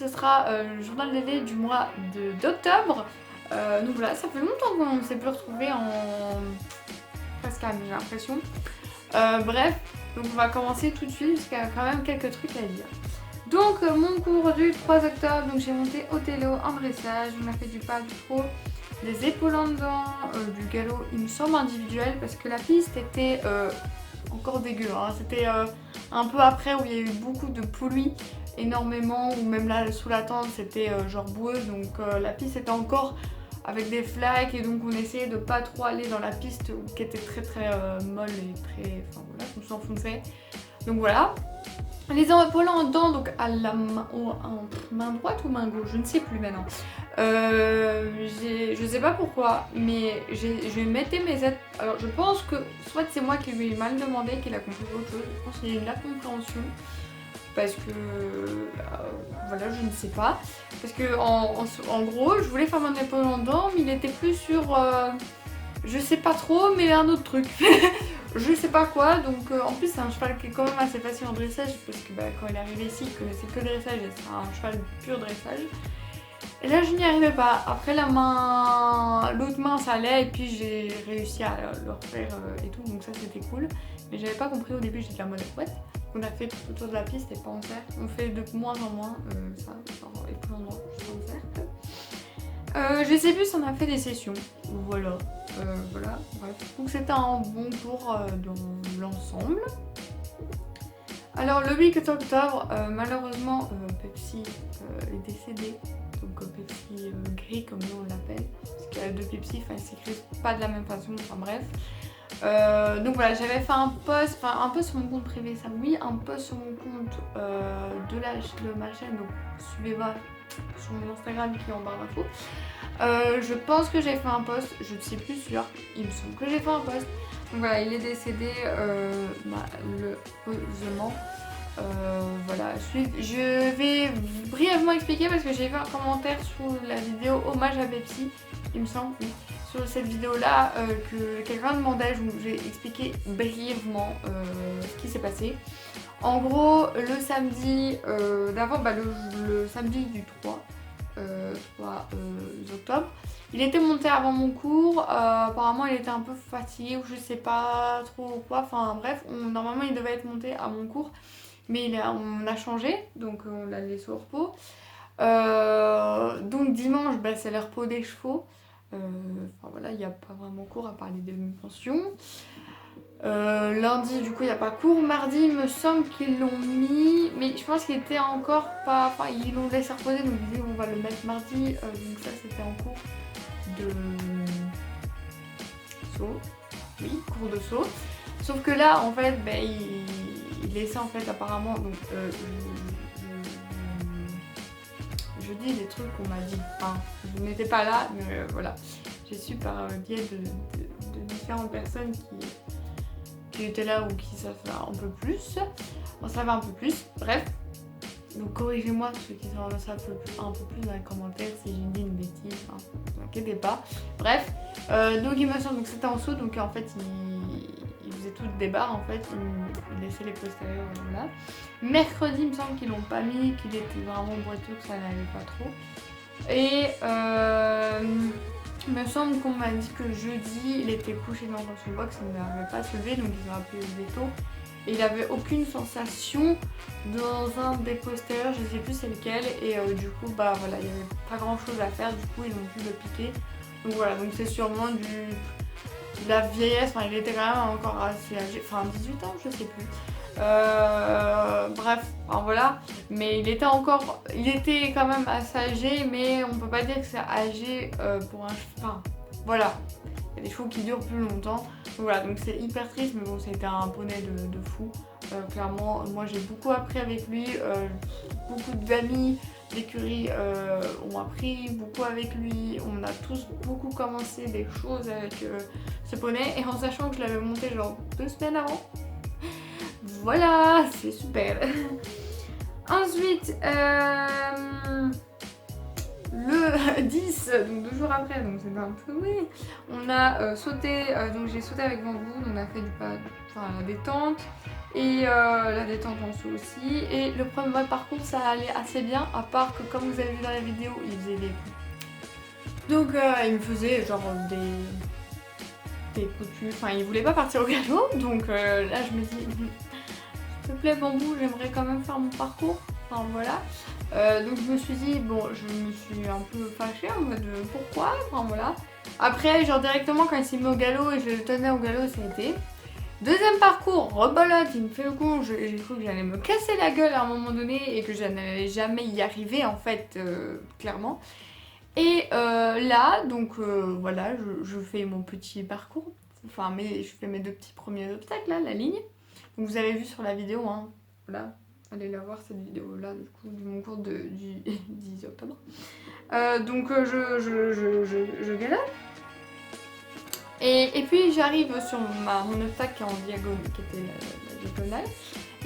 ce sera le journal des lait du mois d'octobre. Donc voilà, ça fait longtemps qu'on ne s'est plus retrouvés en presque calme, j'ai l'impression. Bref, donc on va commencer tout de suite parce qu'il y a quand même quelques trucs à dire. Donc mon cours du 3 octobre, donc j'ai monté Othello en dressage, on a fait du pas du trot, des épaules en dedans, du galop il me semble individuel parce que la piste était encore dégueu, hein. C'était un peu après où il y a eu beaucoup de pluie, énormément, ou même là sous la tente c'était genre boueux, donc la piste était encore avec des flaques et donc on essayait de pas trop aller dans la piste qui était très molle et très, enfin voilà, on s'enfonçait. Donc voilà. Les épaules en dedans, donc à la main, main droite ou main gauche, je ne sais plus maintenant. Je sais pas pourquoi, mais je mettais mes aides. Alors je pense que soit c'est moi qui lui ai mal demandé, qu'il a compris autre chose. Je pense qu'il y a eu de la compréhension. Parce que voilà, je ne sais pas. Parce que en gros, je voulais faire mon épaule en dedans, mais il était plus sur je sais pas trop, mais un autre truc. Je sais pas quoi, donc en plus c'est un cheval qui est quand même assez facile en dressage parce que quand il est arrivé ici, il connaissait que le dressage et c'est un cheval pur dressage. Et là je n'y arrivais pas. Après l'autre main ça allait et puis j'ai réussi à le refaire et tout, donc ça c'était cool. Mais j'avais pas compris au début, j'étais en mode what. On a fait tout autour de la piste et pas en cercle. On fait de moins en moins ça, genre et plus en moins, juste en cercle. Je sais plus si on a fait des sessions, voilà. Voilà, bref. Donc c'était un bon tour dans l'ensemble. Alors le 8 octobre, malheureusement, Pepsi est décédé. Donc Pepsi gris comme nous on l'appelle. Parce qu'il y a deux Pepsi, enfin ils s'écrivent pas de la même façon, enfin bref. Donc voilà, j'avais fait un post, enfin un post sur mon compte privé, ça oui, un post sur mon compte de ma chaîne, donc suivez-moi sur mon Instagram qui est en barre d'infos. Je pense que j'ai fait un post, je ne suis plus sûre, il me semble que j'ai fait un post. Donc voilà, il est décédé malheureusement. Voilà, je vais brièvement expliquer parce que j'ai vu un commentaire sous la vidéo hommage à Pepsi, il me semble, oui. Sur cette vidéo là que quelqu'un demandait, j'ai expliqué brièvement ce qui s'est passé. En gros, le samedi d'avant, le samedi du 3 octobre, il était monté avant mon cours, apparemment il était un peu fatigué ou je sais pas trop quoi, enfin bref, normalement il devait être monté à mon cours, mais on a changé, donc on l'a laissé au repos. Donc dimanche, c'est le repos des chevaux. Enfin voilà, il n'y a pas vraiment cours à part les demi-pensions. Lundi, du coup, il n'y a pas cours. Mardi, il me semble qu'ils l'ont mis, mais je pense qu'il était encore pas. Enfin, ils l'ont laissé reposer, donc ils disaient on va le mettre mardi. Donc ça, c'était en cours de saut. Oui, cours de saut. Sauf que là, en fait, il laissait en fait apparemment. Donc, je dis des trucs qu'on m'a dit. Enfin, je n'étais pas là, mais voilà. J'ai su par biais de différentes personnes qui étaient là ou qui savent un peu plus. On savait un peu plus, bref. Donc corrigez-moi ceux qui en savent un peu plus dans les commentaires si j'ai dit une bêtise, hein, ne vous inquiétez pas. Bref, donc il me semble que c'était en saut, donc en fait il faisait toutes des barres, en fait, il laissait les postérieurs, voilà. Mercredi, il me semble qu'ils l'ont pas mis, qu'il était vraiment boiteux, que ça n'allait pas trop. Et il me semble qu'on m'a dit que jeudi, il était couché dans son box, il n'arrivait pas à se lever, donc il aurait pu lever tôt. Et il avait aucune sensation dans un des postérieurs, je sais plus c'est lequel, et du coup voilà, il n'y avait pas grand chose à faire, du coup ils ont pu le piquer. Donc voilà, donc c'est sûrement de la vieillesse, enfin il était quand même encore assez âgé, enfin 18 ans je sais plus. Bref, enfin voilà, mais il était quand même assez âgé, mais on peut pas dire que c'est âgé pour un cheval, enfin voilà, il y a des chevaux qui durent plus longtemps. Donc voilà, donc c'est hyper triste, mais bon, c'était un poney de fou. Clairement, moi j'ai beaucoup appris avec lui, beaucoup d'amis d'écurie ont appris beaucoup avec lui. On a tous beaucoup commencé des choses avec ce poney, et en sachant que je l'avais monté genre 2 semaines avant. Voilà, c'est super. Ensuite, le 10, donc 2 jours après, donc c'était un peu oui. On a sauté, donc j'ai sauté avec Bambou, on a fait la détente et la détente en saut aussi. Et le premier parcours ça allait assez bien, à part que comme vous avez vu dans la vidéo, il faisait des coups. Donc il me faisait genre des coutus, enfin il voulait pas partir au galop, donc là je me dis s'il te plaît Bambou, j'aimerais quand même faire mon parcours, enfin voilà. Donc je me suis dit, bon, je me suis un peu fâchée en mode pourquoi, enfin voilà. Après, genre directement quand il s'est mis au galop et je le tenais au galop, ça a été. Deuxième parcours, rebolote, il me fait le con, j'ai cru que j'allais me casser la gueule à un moment donné et que je n'allais jamais y arriver en fait, clairement. Et là, donc voilà, je fais mon petit parcours, enfin je fais mes 2 petits premiers obstacles là, la ligne. Donc vous avez vu sur la vidéo, hein, voilà. Allez la voir cette vidéo là du coup de mon cours du 10 octobre. Donc je galope. Et puis j'arrive sur mon obstacle qui est en diagonale, qui était la diagonale.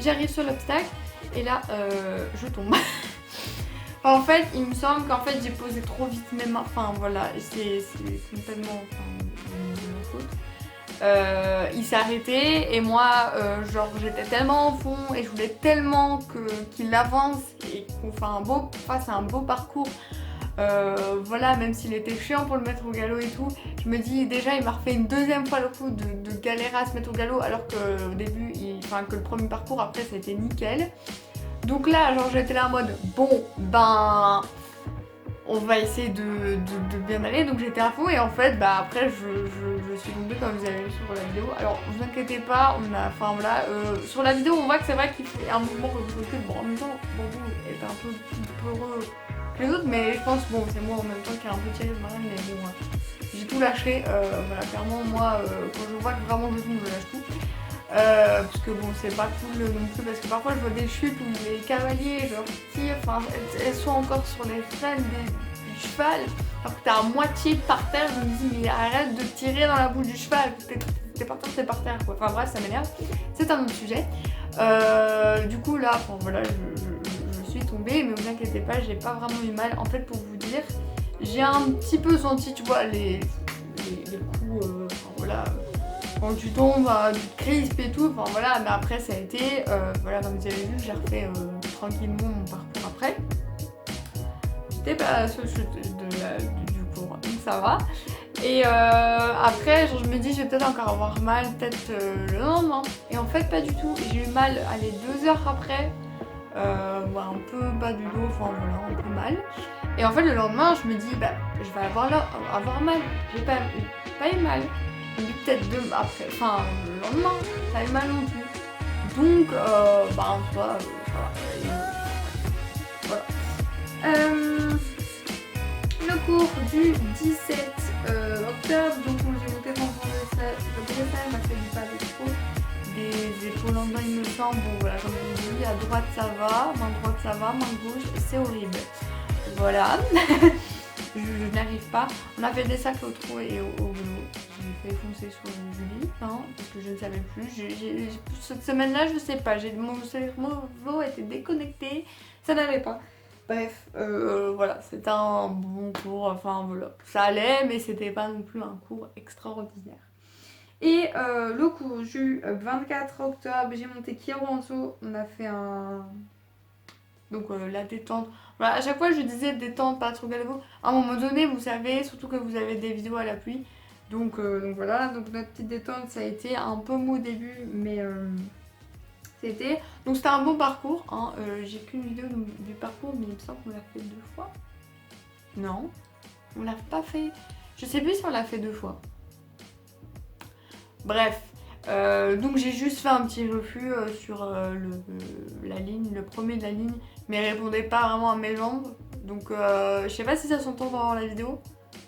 J'arrive sur l'obstacle et là je tombe. En fait il me semble qu'en fait j'ai posé trop vite mes mains. Enfin voilà, c'est complètement ma faute. Il s'est arrêté et moi genre j'étais tellement au fond et je voulais tellement qu'il avance et qu'on fasse un beau parcours, voilà, même s'il était chiant pour le mettre au galop et tout. Je me dis déjà il m'a refait une deuxième fois le coup de galérer à se mettre au galop alors que au début, que le premier parcours après ça a été nickel. Donc là genre j'étais là en mode bon ben on va essayer de bien aller, donc j'étais à fond et en fait après je suis tombée comme vous avez vu sur la vidéo. Alors ne vous inquiétez pas, sur la vidéo on voit que c'est vrai qu'il fait un mouvement recul, bon en même temps Bambou est un peu plus peureux que les autres, mais je pense bon c'est moi en même temps qui ai un peu tiré ce marin, mais bon j'ai tout lâché, voilà clairement moi quand je vois que vraiment je tombe je lâche tout. Parce que bon c'est pas cool non plus parce que parfois je vois des chutes où les cavaliers genre tirent, enfin elles sont encore sur les freins du cheval alors que t'es à moitié par terre. Je me dis mais arrête de tirer dans la bouche du cheval, t'es par terre quoi. Enfin bref ça m'énerve, c'est un autre sujet. Du coup là enfin, voilà je suis tombée mais vous inquiétez pas j'ai pas vraiment eu mal. En fait pour vous dire j'ai un petit peu senti tu vois les coups enfin, voilà. Quand tu tombes, tu te crispes et tout, enfin voilà, mais après ça a été, voilà comme vous avez vu, j'ai refait tranquillement mon parcours après. J'étais pas à la seule chute du cours, donc ça va. Et après, genre, je me dis je vais peut-être encore avoir mal, peut-être le lendemain. Et en fait pas du tout, j'ai eu mal, allez 2 heures après, un peu bas du dos, enfin voilà, un peu mal. Et en fait le lendemain, je me dis je vais avoir mal, j'ai pas eu mal. Peut-être après, enfin le lendemain, ça avait mal non plus. Donc, voilà. Le cours du 17 octobre, donc j'ai monté mon dressage, m'a fait du pas d'épaule, des épaules en bas il me semble. Bon voilà, comme je vous dis, à droite ça va, main droite ça va, main gauche c'est horrible. Voilà. Je n'arrive pas. On a fait des sacs au trou et au vélo. J'ai fait foncer sur Julie, hein, parce que je ne savais plus. Cette semaine-là, je sais pas. Mon cerveau était déconnecté, ça n'allait pas. Bref, voilà, c'était un bon cours. Enfin voilà, ça allait, mais c'était pas non plus un cours extraordinaire. Et le cours du 24 octobre, j'ai monté Kiro en saut. On a fait donc la détente. Voilà, à chaque fois je disais détente, pas trop galop. À un moment donné, vous savez, surtout que vous avez des vidéos à l'appui. Donc voilà, donc notre petite détente, ça a été un peu mou au début, mais c'était... Donc c'était un bon parcours, hein. J'ai qu'une vidéo du parcours, mais il me semble qu'on l'a fait 2 fois. Non, on l'a pas fait. Je sais plus si on l'a fait 2 fois. Bref. Donc j'ai juste fait un petit refus sur la ligne, le premier de la ligne, mais il répondait pas vraiment à mes jambes. Donc je sais pas si ça s'entend dans la vidéo.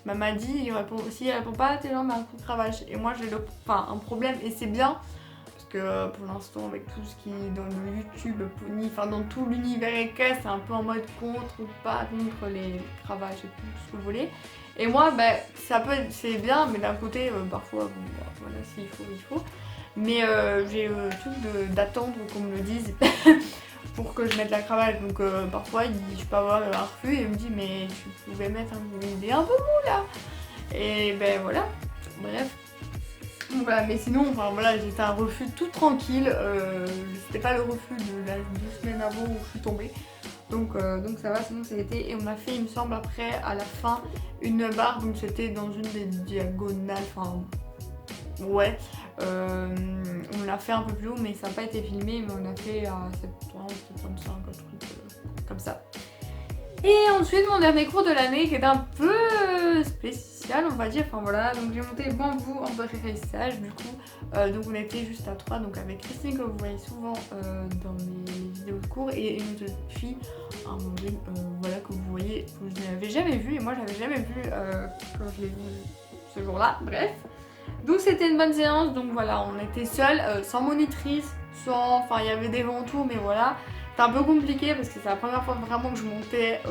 M'a dit, si il répond pas à tes jambes, un coup de cravache. Et moi j'ai un problème et c'est bien parce que pour l'instant avec tout ce qui est dans le YouTube, dans tout l'univers équestre, c'est un peu en mode contre ou pas contre les cravaches et tout ce que vous voulez. Et moi c'est bien, mais d'un côté parfois voilà s'il faut il faut. Mais j'ai le truc d'attendre qu'on me le dise pour que je mette la cravate. Donc parfois je peux avoir un refus et il me dit mais tu pouvais mettre il est un peu mou là. Et ben voilà, bref. Donc voilà, mais sinon, enfin voilà, j'étais un refus tout tranquille. C'était pas le refus de la 2 semaines avant où je suis tombée. Donc ça va, sinon ça a été. Et on a fait, il me semble, après, à la fin, une barre. Donc c'était dans une des diagonales. Enfin, ouais. On l'a fait un peu plus haut, mais ça n'a pas été filmé. Mais on a fait à 70, 75, un truc comme ça. Et ensuite, mon dernier cours de l'année qui est un peu spécial, on va dire. Enfin voilà, donc j'ai monté bambou en atterrissage du coup. Donc on était juste à 3, donc avec Christine que vous voyez souvent dans mes vidéos de cours et une autre fille, un modèle, voilà, que vous voyez, que je n'avais jamais vu et moi je l'avais jamais vu quand je l'ai vu ce jour-là. Bref. Donc c'était une bonne séance, donc voilà, on était seuls, sans monitrice, enfin il y avait des gens autour, mais voilà. C'était un peu compliqué parce que c'est la première fois vraiment que je montais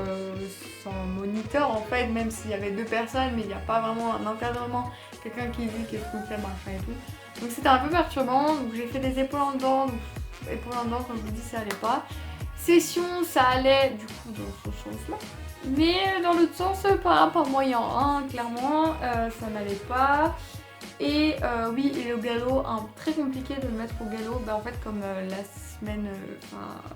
sans moniteur en fait, même s'il y avait 2 personnes, mais il n'y a pas vraiment un encadrement, quelqu'un qui dit qu'est-ce qu'on fait, machin et tout. Donc c'était un peu perturbant, donc j'ai fait des épaules en dedans, donc épaules en dedans, comme je vous dis, ça allait pas. Session, ça allait du coup dans ce sens-là. Mais dans l'autre sens, pas moyen, hein, clairement, ça n'allait pas. Et oui, et le galop, très compliqué de le mettre au galop, en fait comme la semaine,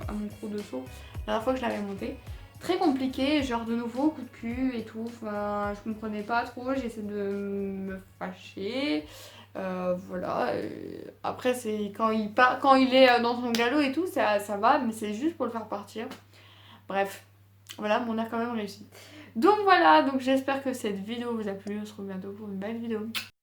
à mon cours de saut, la dernière fois que je l'avais monté. Très compliqué, genre de nouveau coup de cul et tout, enfin je comprenais pas trop, j'essaie de me fâcher, voilà. Après c'est quand il est dans son galop et tout, ça va, mais c'est juste pour le faire partir. Bref, voilà, on a quand même réussi. Donc voilà, donc j'espère que cette vidéo vous a plu, on se retrouve bientôt pour une belle vidéo.